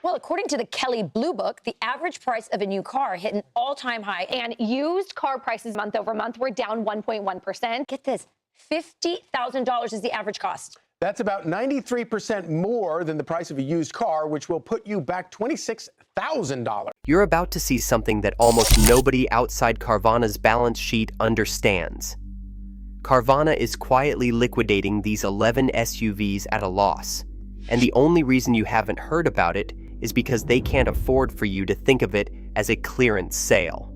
Well, according to the Kelley Blue Book, the average price of a new car hit an all-time high, and used car prices month over month were down 1.1%. Get this, $50,000 is the average cost. That's about 93% more than the price of a used car, which will put you back $26,000. You're about to see something that almost nobody outside Carvana's balance sheet understands. Carvana is quietly liquidating these 11 SUVs at a loss, and the only reason you haven't heard about it is because they can't afford for you to think of it as a clearance sale.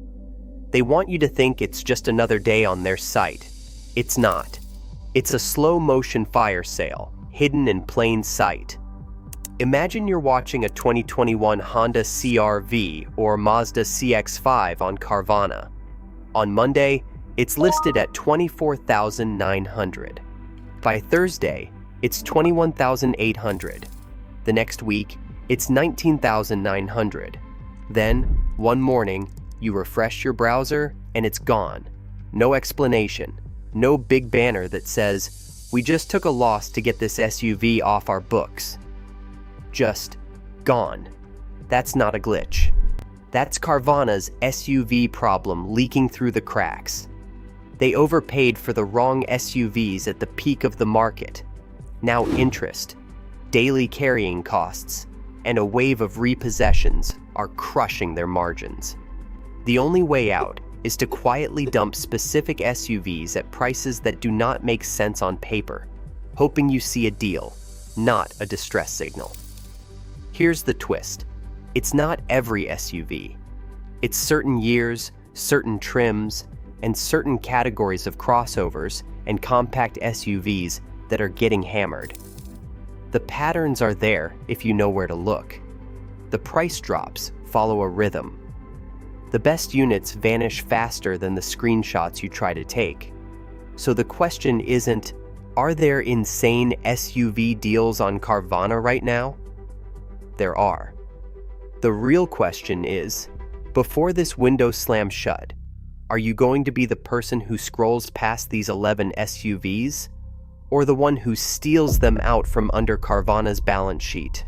They want you to think it's just another day on their site. It's not. It's a slow-motion fire sale, hidden in plain sight. Imagine you're watching a 2021 Honda CR-V or Mazda CX-5 on Carvana. On Monday, it's listed at $24,900. By Thursday, it's $21,800. The next week, it's $19,900. Then, one morning, you refresh your browser and it's gone. No explanation, no big banner that says, "We just took a loss to get this SUV off our books." Just gone. That's not a glitch. That's Carvana's SUV problem leaking through the cracks. They overpaid for the wrong SUVs at the peak of the market. Now interest, daily carrying costs, and a wave of repossessions are crushing their margins. The only way out is to quietly dump specific SUVs at prices that do not make sense on paper, hoping you see a deal, not a distress signal. Here's the twist. It's not every SUV. It's certain years, certain trims, and certain categories of crossovers and compact SUVs that are getting hammered. The patterns are there if you know where to look. The price drops follow a rhythm. The best units vanish faster than the screenshots you try to take. So the question isn't, are there insane SUV deals on Carvana right now? There are. The real question is, before this window slams shut, are you going to be the person who scrolls past these 11 SUVs, or the one who steals them out from under Carvana's balance sheet?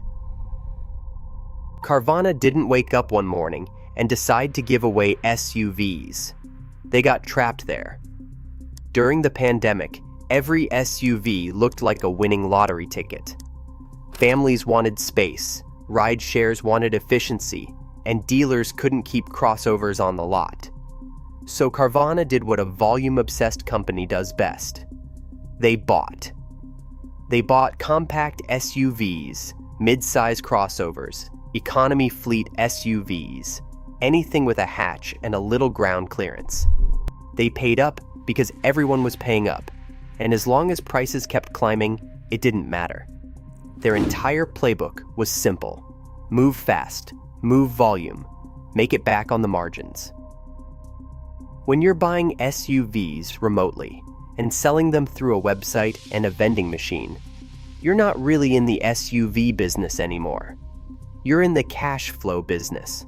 Carvana didn't wake up one morning and decide to give away SUVs. They got trapped there. During the pandemic, every SUV looked like a winning lottery ticket. Families wanted space, ride shares wanted efficiency, and dealers couldn't keep crossovers on the lot. So Carvana did what a volume-obsessed company does best. They bought. They bought compact SUVs, mid-size crossovers, economy fleet SUVs, anything with a hatch and a little ground clearance. They paid up because everyone was paying up, and as long as prices kept climbing, it didn't matter. Their entire playbook was simple. Move fast, move volume, make it back on the margins. When you're buying SUVs remotely and selling them through a website and a vending machine, you're not really in the SUV business anymore. You're in the cash flow business.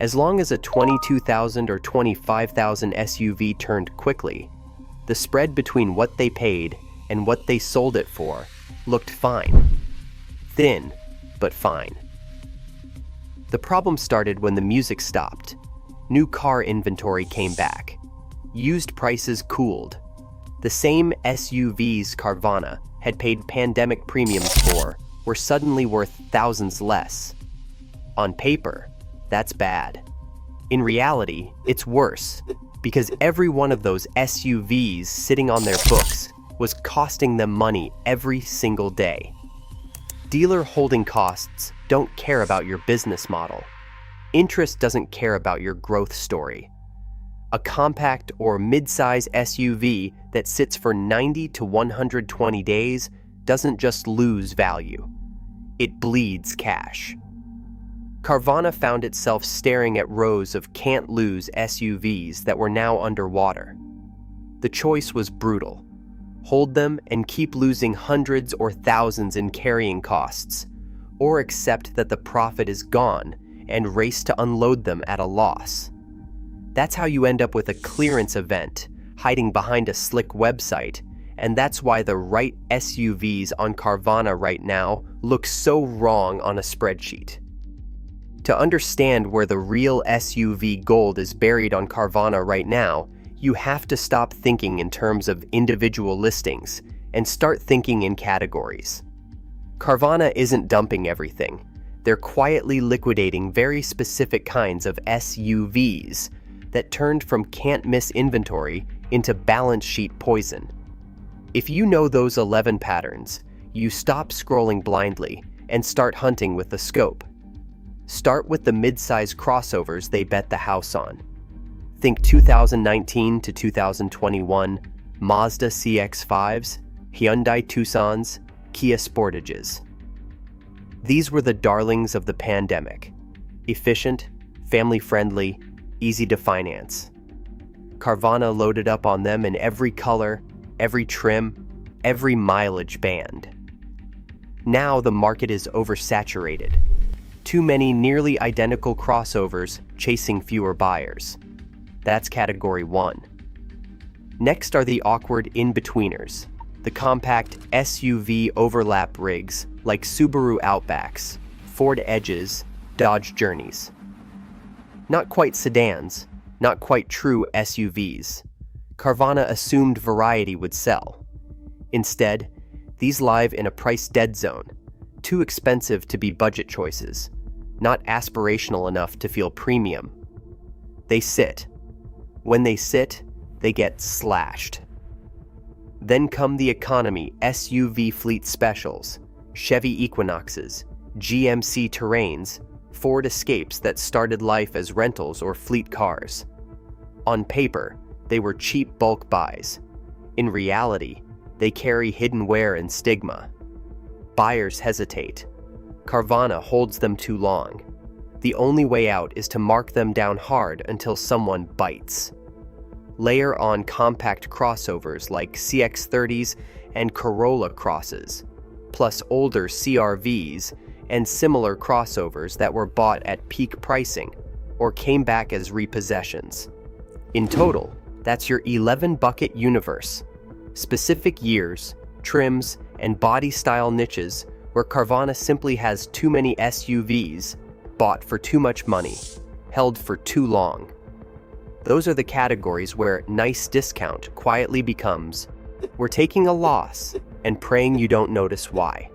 As long as a $22,000 or $25,000 SUV turned quickly, the spread between what they paid and what they sold it for looked fine. Thin, but fine. The problem started when the music stopped. New car inventory came back. Used prices cooled. The same SUVs Carvana had paid pandemic premiums for were suddenly worth thousands less. On paper, that's bad. In reality, it's worse, because every one of those SUVs sitting on their books was costing them money every single day. Dealer holding costs don't care about your business model. Interest doesn't care about your growth story. A compact or mid-size SUV that sits for 90 to 120 days doesn't just lose value. It bleeds cash. Carvana found itself staring at rows of can't-lose SUVs that were now underwater. The choice was brutal. Hold them and keep losing hundreds or thousands in carrying costs, or accept that the profit is gone and race to unload them at a loss. That's how you end up with a clearance event, hiding behind a slick website, And that's why the right SUVs on Carvana right now look so wrong on a spreadsheet. To understand where the real SUV gold is buried on Carvana right now, you have to stop thinking in terms of individual listings and start thinking in categories. Carvana isn't dumping everything. They're quietly liquidating very specific kinds of SUVs that turned from can't-miss inventory into balance sheet poison. If you know those 11 patterns, you stop scrolling blindly and start hunting with the scope. Start with the mid-size crossovers they bet the house on. Think 2019 to 2021 Mazda CX-5s, Hyundai Tucsons, Kia Sportages. These were the darlings of the pandemic. Efficient, family-friendly, easy to finance. Carvana loaded up on them in every color, every trim, every mileage band. Now the market is oversaturated. Too many nearly identical crossovers chasing fewer buyers. That's category 1. Next are the awkward in-betweeners, the compact SUV overlap rigs like Subaru Outbacks, Ford Edges, Dodge Journeys. Not quite sedans, not quite true SUVs. Carvana assumed variety would sell. Instead, these live in a price dead zone, too expensive to be budget choices, not aspirational enough to feel premium. They sit. When they sit, they get slashed. Then come the economy SUV fleet specials, Chevy Equinoxes, GMC Terrains, Ford Escapes that started life as rentals or fleet cars. On paper, they were cheap bulk buys. In reality, they carry hidden wear and stigma. Buyers hesitate. Carvana holds them too long. The only way out is to mark them down hard until someone bites. Layer on compact crossovers like CX-30s and Corolla Crosses, plus older CR-Vs and similar crossovers that were bought at peak pricing or came back as repossessions. In total, that's your 11-bucket universe. Specific years, trims, and body style niches where Carvana simply has too many SUVs, bought for too much money, held for too long. Those are the categories where nice discount quietly becomes, we're taking a loss and praying you don't notice why.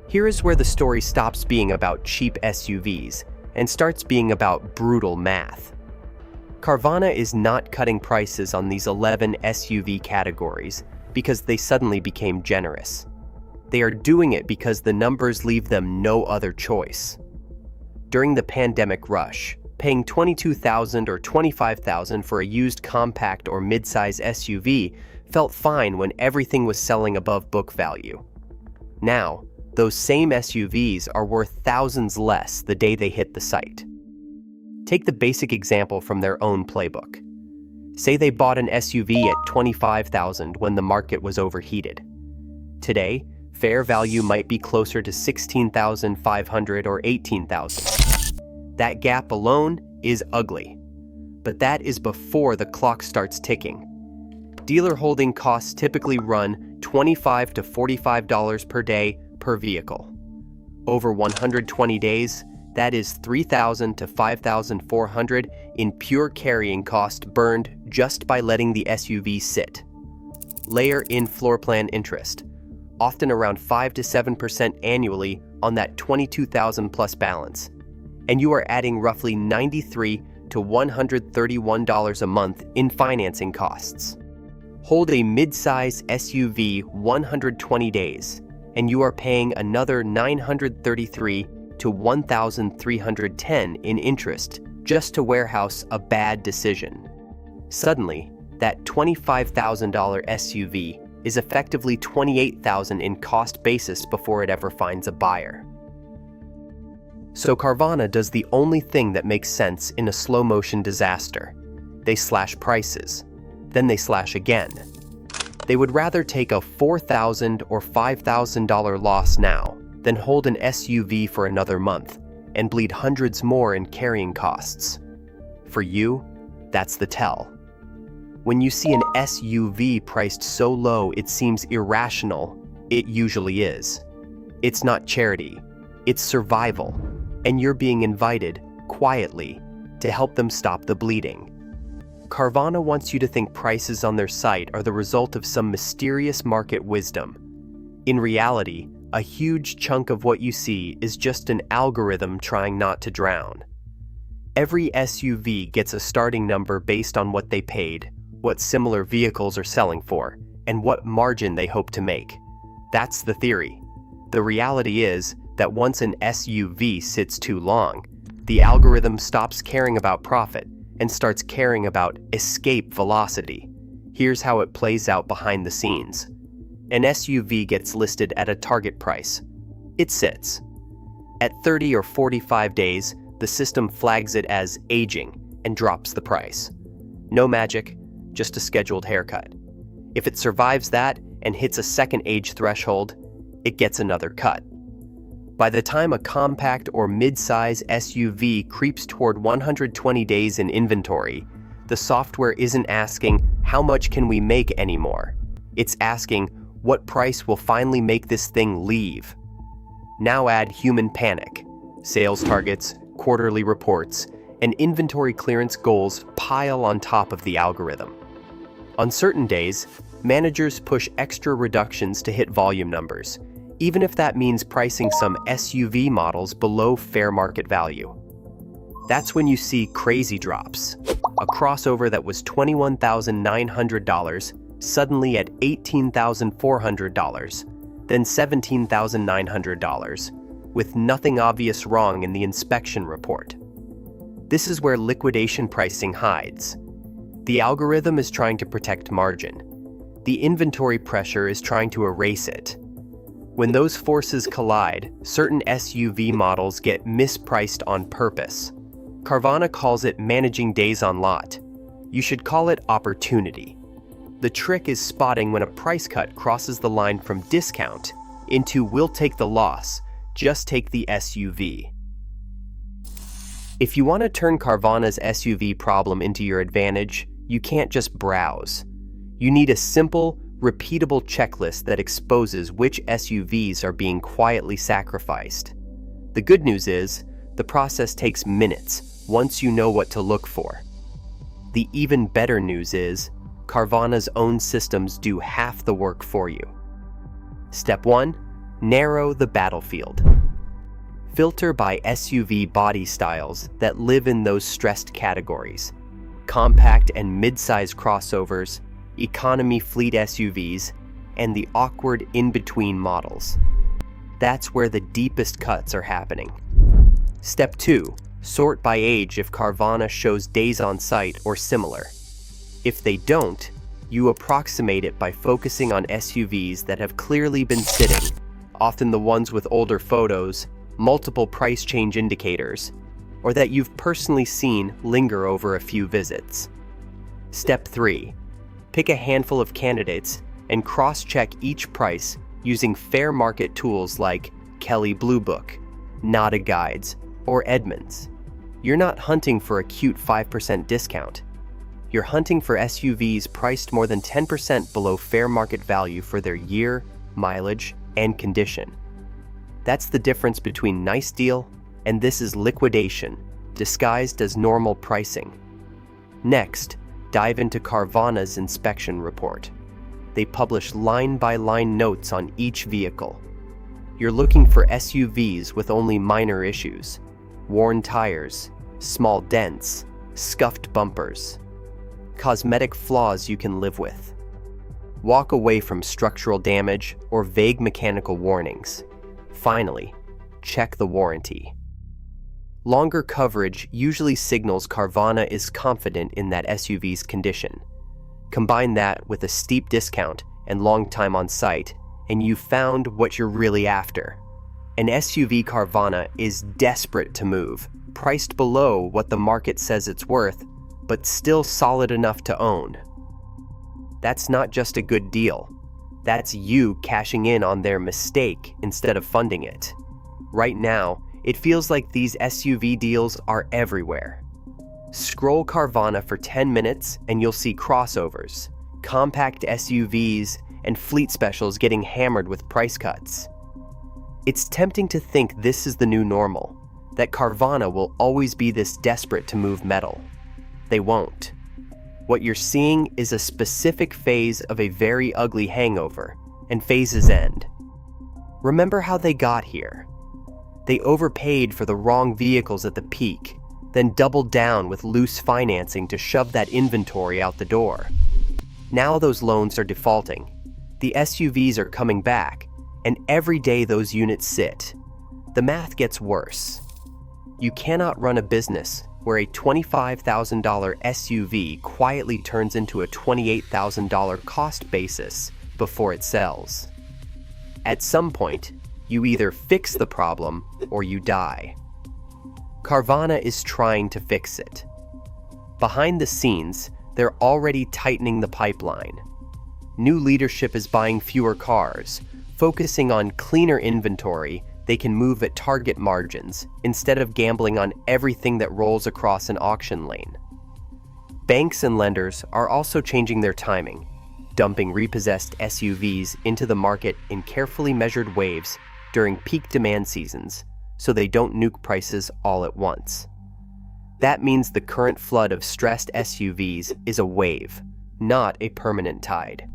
Here is where the story stops being about cheap SUVs and starts being about brutal math. Carvana is not cutting prices on these 11 SUV categories because they suddenly became generous. They are doing it because the numbers leave them no other choice. During the pandemic rush, paying $22,000 or $25,000 for a used compact or mid-size SUV felt fine when everything was selling above book value. Now, those same SUVs are worth thousands less the day they hit the site. Take the basic example from their own playbook. Say they bought an SUV at $25,000 when the market was overheated. Today, fair value might be closer to $16,500 or $18,000. That gap alone is ugly. But that is before the clock starts ticking. Dealer holding costs typically run $25 to $45 per day per vehicle. Over 120 days, that is $3,000 to $5,400 in pure carrying cost burned just by letting the SUV sit. Layer in floor plan interest, often around 5 to 7% annually on that $22,000 plus balance, and you are adding roughly $93 to $131 a month in financing costs. Hold a mid-size SUV 120 days, and you are paying another $933 to $1,310 in interest just to warehouse a bad decision. Suddenly, that $25,000 SUV is effectively $28,000 in cost basis before it ever finds a buyer. So Carvana does the only thing that makes sense in a slow-motion disaster. They slash prices. Then they slash again. They would rather take a $4,000 or $5,000 loss now than hold an SUV for another month and bleed hundreds more in carrying costs. For you, that's the tell. When you see an SUV priced so low it seems irrational, it usually is. It's not charity, it's survival, and you're being invited, quietly, to help them stop the bleeding. Carvana wants you to think prices on their site are the result of some mysterious market wisdom. In reality, a huge chunk of what you see is just an algorithm trying not to drown. Every SUV gets a starting number based on what they paid, what similar vehicles are selling for, and what margin they hope to make. That's the theory. The reality is that once an SUV sits too long, the algorithm stops caring about profit and starts caring about escape velocity. Here's how it plays out behind the scenes. An SUV gets listed at a target price. It sits. At 30 or 45 days, the system flags it as aging and drops the price. No magic, just a scheduled haircut. If it survives that and hits a second age threshold, it gets another cut. By the time a compact or mid-size SUV creeps toward 120 days in inventory, the software isn't asking, how much can we make anymore? It's asking, what price will finally make this thing leave? Now add human panic. Sales targets, quarterly reports, and inventory clearance goals pile on top of the algorithm. On certain days, managers push extra reductions to hit volume numbers, even if that means pricing some SUV models below fair market value. That's when you see crazy drops. A crossover that was $21,900 suddenly at $18,400, then $17,900, with nothing obvious wrong in the inspection report. This is where liquidation pricing hides. The algorithm is trying to protect margin. The inventory pressure is trying to erase it. When those forces collide, certain SUV models get mispriced on purpose. Carvana calls it managing days on lot. You should call it opportunity. The trick is spotting when a price cut crosses the line from discount into we'll take the loss, just take the SUV. If you want to turn Carvana's SUV problem into your advantage, you can't just browse. You need a simple, repeatable checklist that exposes which SUVs are being quietly sacrificed. The good news is, the process takes minutes once you know what to look for. The even better news is, Carvana's own systems do half the work for you. Step 1. Narrow the battlefield. Filter by SUV body styles that live in those stressed categories: compact and mid-size crossovers, economy fleet SUVs, and the awkward in-between models. That's where the deepest cuts are happening. Step 2. Sort by age if Carvana shows days on site or similar. If they don't, you approximate it by focusing on SUVs that have clearly been sitting, often the ones with older photos, multiple price change indicators, or that you've personally seen linger over a few visits. Step 3. Pick a handful of candidates and cross-check each price using fair market tools like Kelley Blue Book, Nada Guides, or Edmunds. You're not hunting for a cute 5% discount. You're hunting for SUVs priced more than 10% below fair market value for their year, mileage, and condition. That's the difference between nice deal and this is liquidation, disguised as normal pricing. Next, dive into Carvana's inspection report. They publish line-by-line notes on each vehicle. You're looking for SUVs with only minor issues: worn tires, small dents, scuffed bumpers, cosmetic flaws you can live with. Walk away from structural damage or vague mechanical warnings. Finally, check the warranty. Longer coverage usually signals Carvana is confident in that SUV's condition. Combine that with a steep discount and long time on site, and you've found what you're really after. An SUV Carvana is desperate to move, priced below what the market says it's worth, but still solid enough to own. That's not just a good deal. That's you cashing in on their mistake instead of funding it. Right now, it feels like these SUV deals are everywhere. Scroll Carvana for 10 minutes and you'll see crossovers, compact SUVs, and fleet specials getting hammered with price cuts. It's tempting to think this is the new normal, that Carvana will always be this desperate to move metal. They won't. What you're seeing is a specific phase of a very ugly hangover, and phases end. Remember how they got here. They overpaid for the wrong vehicles at the peak, then doubled down with loose financing to shove that inventory out the door. Now those loans are defaulting. The SUVs are coming back, and every day those units sit, the math gets worse. You cannot run a business where a $25,000 SUV quietly turns into a $28,000 cost basis before it sells. At some point, you either fix the problem or you die. Carvana is trying to fix it. Behind the scenes, they're already tightening the pipeline. New leadership is buying fewer cars, focusing on cleaner inventory they can move at target margins instead of gambling on everything that rolls across an auction lane. Banks and lenders are also changing their timing, dumping repossessed SUVs into the market in carefully measured waves during peak demand seasons so they don't nuke prices all at once. That means the current flood of stressed SUVs is a wave, not a permanent tide.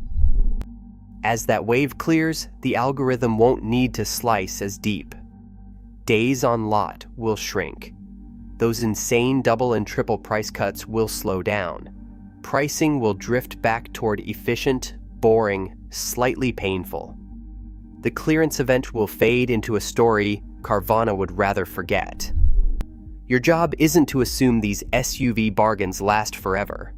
As that wave clears, the algorithm won't need to slice as deep. Days on lot will shrink. Those insane double and triple price cuts will slow down. Pricing will drift back toward efficient, boring, slightly painful. The clearance event will fade into a story Carvana would rather forget. Your job isn't to assume these SUV bargains last forever.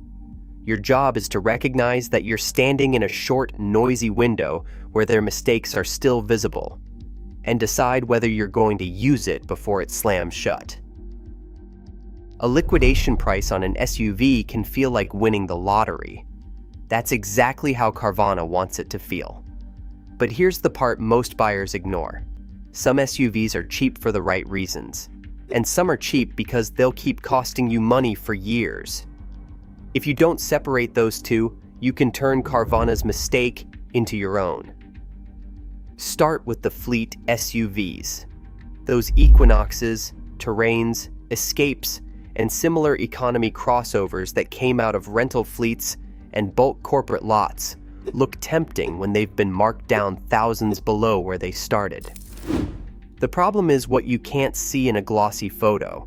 Your job is to recognize that you're standing in a short, noisy window where their mistakes are still visible, and decide whether you're going to use it before it slams shut. A liquidation price on an SUV can feel like winning the lottery. That's exactly how Carvana wants it to feel. But here's the part most buyers ignore. Some SUVs are cheap for the right reasons, and some are cheap because they'll keep costing you money for years. If you don't separate those two, you can turn Carvana's mistake into your own. Start with the fleet SUVs. Those Equinoxes, Terrains, Escapes, and similar economy crossovers that came out of rental fleets and bulk corporate lots look tempting when they've been marked down thousands below where they started. The problem is what you can't see in a glossy photo.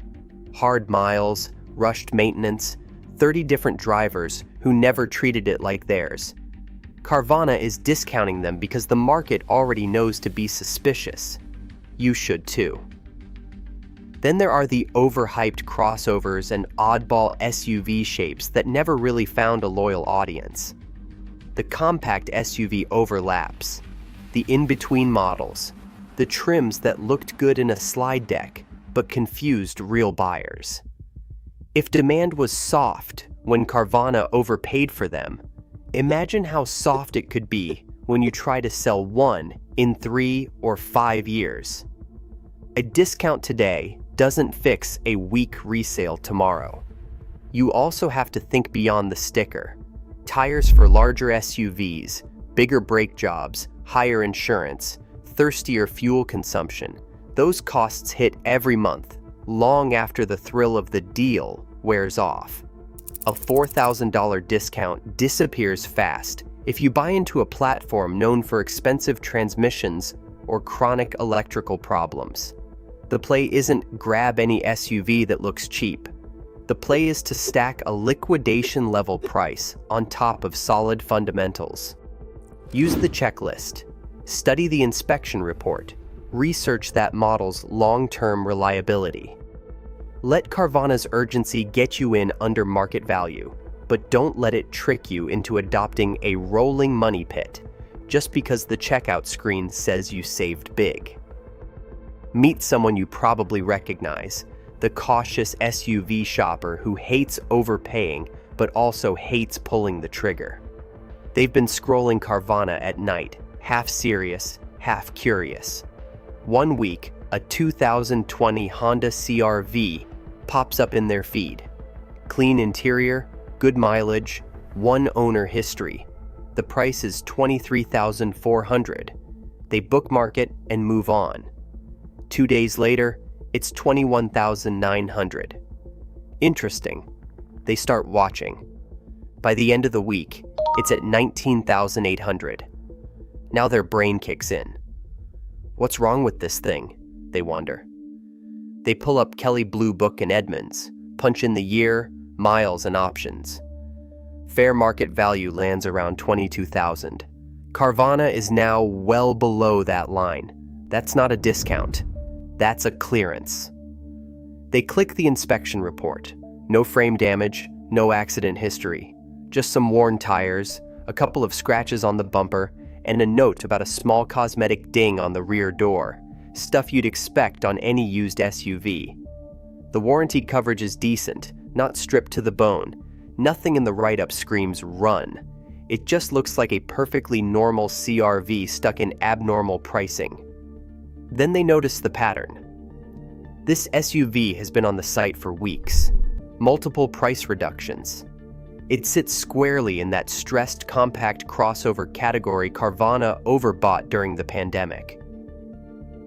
Hard miles, rushed maintenance, 30 different drivers who never treated it like theirs. Carvana is discounting them because the market already knows to be suspicious. You should too. Then there are the overhyped crossovers and oddball SUV shapes that never really found a loyal audience. The compact SUV overlaps, the in-between models, the trims that looked good in a slide deck but confused real buyers. If demand was soft when Carvana overpaid for them, imagine how soft it could be when you try to sell one in 3 or 5 years. A discount today doesn't fix a weak resale tomorrow. You also have to think beyond the sticker. Tires for larger SUVs, bigger brake jobs, higher insurance, thirstier fuel consumption. Those costs hit every month, long after the thrill of the deal wears off. A $4,000 discount disappears fast if you buy into a platform known for expensive transmissions or chronic electrical problems. The play isn't grab any SUV that looks cheap. The play is to stack a liquidation level price on top of solid fundamentals. Use the checklist, study the inspection report, research that model's long-term reliability. Let Carvana's urgency get you in under market value, but don't let it trick you into adopting a rolling money pit just because the checkout screen says you saved big. Meet someone you probably recognize, the cautious SUV shopper who hates overpaying but also hates pulling the trigger. They've been scrolling Carvana at night, half serious, half curious. One week, a 2020 Honda CR-V pops up in their feed. Clean interior, good mileage, one owner history. The price is $23,400. They bookmark it and move on. 2 days later, it's $21,900. Interesting. They start watching. By the end of the week, it's at $19,800. Now their brain kicks in. What's wrong with this thing? They wonder. They pull up Kelley Blue Book and Edmunds, punch in the year, miles, and options. Fair market value lands around $22,000. Carvana is now well below that line. That's not a discount. That's a clearance. They click the inspection report. No frame damage, no accident history. Just some worn tires, a couple of scratches on the bumper, and a note about a small cosmetic ding on the rear door. Stuff you'd expect on any used SUV. The warranty coverage is decent, not stripped to the bone. Nothing in the write-up screams run. It just looks like a perfectly normal CRV stuck in abnormal pricing. Then they notice the pattern. This SUV has been on the site for weeks. Multiple price reductions. It sits squarely in that stressed compact crossover category Carvana overbought during the pandemic.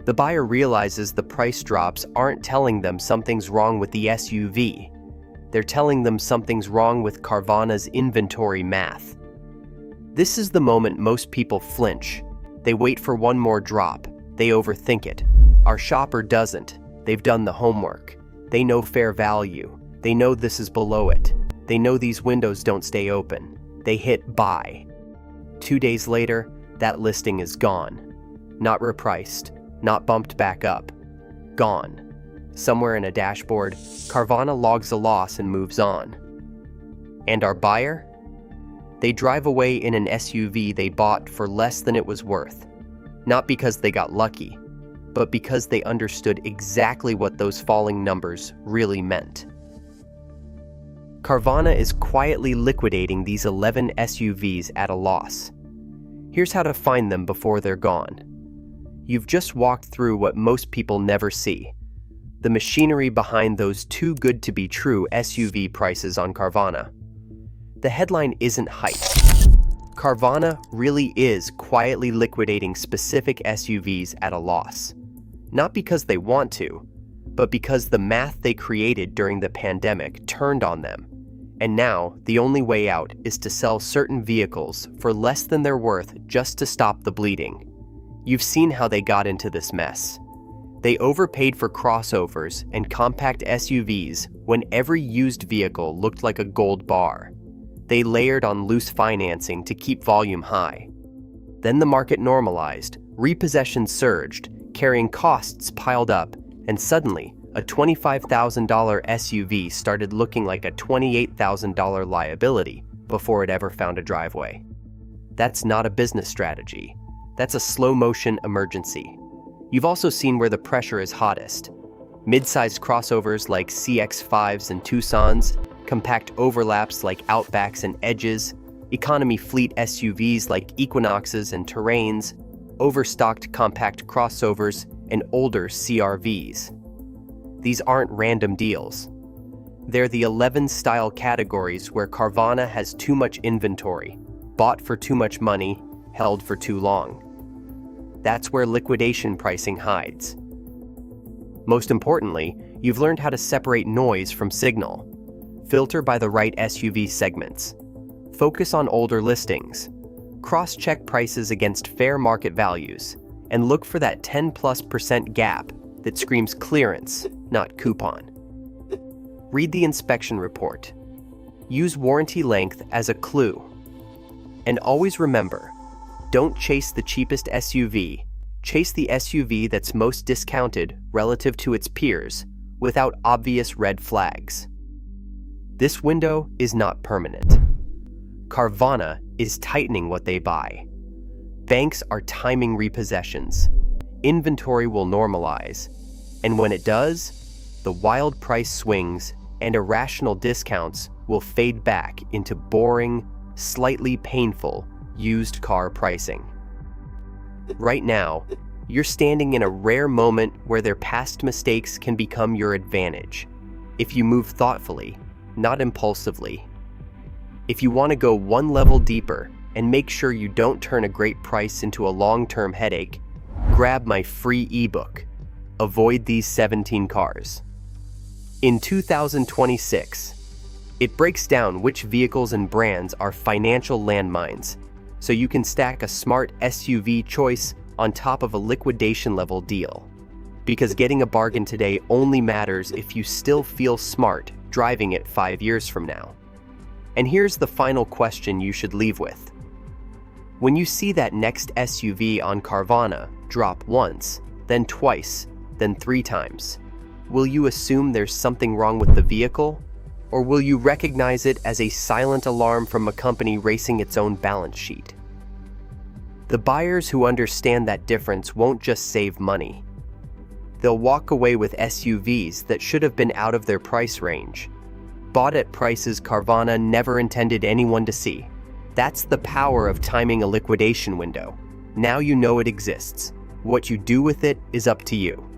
The buyer realizes the price drops aren't telling them something's wrong with the SUV. They're telling them something's wrong with Carvana's inventory math. This is the moment most people flinch. They wait for one more drop. They overthink it. Our shopper doesn't. They've done the homework. They know fair value. They know this is below it. They know these windows don't stay open. They hit buy. 2 days later, that listing is gone. Not repriced. Not bumped back up. Gone. Somewhere in a dashboard, Carvana logs a loss and moves on. And our buyer? They drive away in an SUV they bought for less than it was worth. Not because they got lucky, but because they understood exactly what those falling numbers really meant. Carvana is quietly liquidating these 11 SUVs at a loss. Here's how to find them before they're gone. You've just walked through what most people never see. The machinery behind those too good to be true SUV prices on Carvana. The headline isn't hype. Carvana really is quietly liquidating specific SUVs at a loss. Not because they want to, but because the math they created during the pandemic turned on them. And now, the only way out is to sell certain vehicles for less than they're worth just to stop the bleeding. You've seen how they got into this mess. They overpaid for crossovers and compact SUVs when every used vehicle looked like a gold bar. They layered on loose financing to keep volume high. Then the market normalized, repossessions surged, carrying costs piled up, and suddenly, a $25,000 SUV started looking like a $28,000 liability before it ever found a driveway. That's not a business strategy. That's a slow-motion emergency. You've also seen where the pressure is hottest. Mid-sized crossovers like CX-5s and Tucsons, compact overlaps like Outbacks and Edges, economy fleet SUVs like Equinoxes and Terrains, overstocked compact crossovers, and older CRVs. These aren't random deals. They're the 11 style categories where Carvana has too much inventory, bought for too much money, held for too long. That's where liquidation pricing hides. Most importantly, you've learned how to separate noise from signal. Filter by the right SUV segments. Focus on older listings. Cross-check prices against fair market values, and look for that 10+% gap that screams clearance, not coupon. Read the inspection report. Use warranty length as a clue. And always remember, don't chase the cheapest SUV. Chase the SUV that's most discounted relative to its peers without obvious red flags. This window is not permanent. Carvana is tightening what they buy. Banks are timing repossessions. Inventory will normalize. And when it does, the wild price swings and irrational discounts will fade back into boring, slightly painful used car pricing. Right now, you're standing in a rare moment where their past mistakes can become your advantage. If you move thoughtfully, not impulsively. If you want to go one level deeper and make sure you don't turn a great price into a long-term headache, grab my free ebook, Avoid These 17 Cars. In 2026, it breaks down which vehicles and brands are financial landmines, so you can stack a smart SUV choice on top of a liquidation level deal. Because getting a bargain today only matters if you still feel smart driving it 5 years from now. And here's the final question you should leave with. When you see that next SUV on Carvana drop once, then twice, then 3 times, will you assume there's something wrong with the vehicle? Or will you recognize it as a silent alarm from a company racing its own balance sheet? The buyers who understand that difference won't just save money. They'll walk away with SUVs that should have been out of their price range, bought at prices Carvana never intended anyone to see. That's the power of timing a liquidation window. Now you know it exists. What you do with it is up to you.